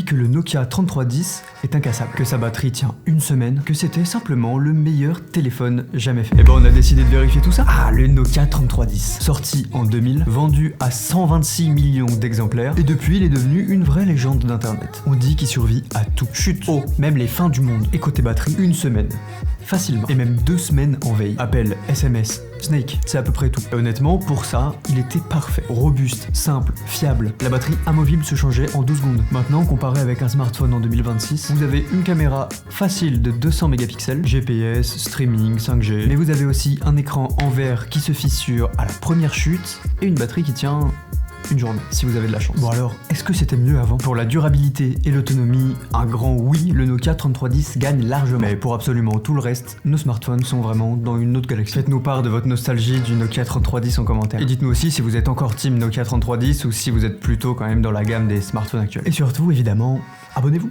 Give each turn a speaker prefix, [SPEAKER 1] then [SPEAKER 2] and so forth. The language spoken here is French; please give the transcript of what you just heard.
[SPEAKER 1] que le Nokia 3310 est incassable, que sa batterie tient une semaine, que c'était simplement le meilleur téléphone jamais fait. Et ben on a décidé de vérifier tout ça. Ah, le Nokia 3310, sorti en 2000, vendu à 126 millions d'exemplaires, et depuis il est devenu une vraie légende d'internet. On dit qu'il survit à tout, chute, eau, même les fins du monde. Et côté batterie, une semaine. Facilement. Et même 2 semaines en veille. Appel, SMS, Snake, c'est à peu près tout. Et honnêtement, pour ça, il était parfait. Robuste, simple, fiable. La batterie amovible se changeait en 12 secondes. Maintenant, comparé avec un smartphone en 2026, vous avez une caméra facile de 200 mégapixels, GPS, streaming, 5G, mais vous avez aussi un écran en verre qui se fissure à la première chute et une batterie qui tient une journée, si vous avez de la chance. Bon alors, est-ce que c'était mieux avant? Pour la durabilité et l'autonomie, un grand oui, le Nokia 3310 gagne largement. Mais pour absolument tout le reste, nos smartphones sont vraiment dans une autre galaxie. Faites-nous part de votre nostalgie du Nokia 3310 en commentaire. Et dites-nous aussi si vous êtes encore team Nokia 3310 ou si vous êtes plutôt quand même dans la gamme des smartphones actuels. Et surtout, évidemment, abonnez-vous.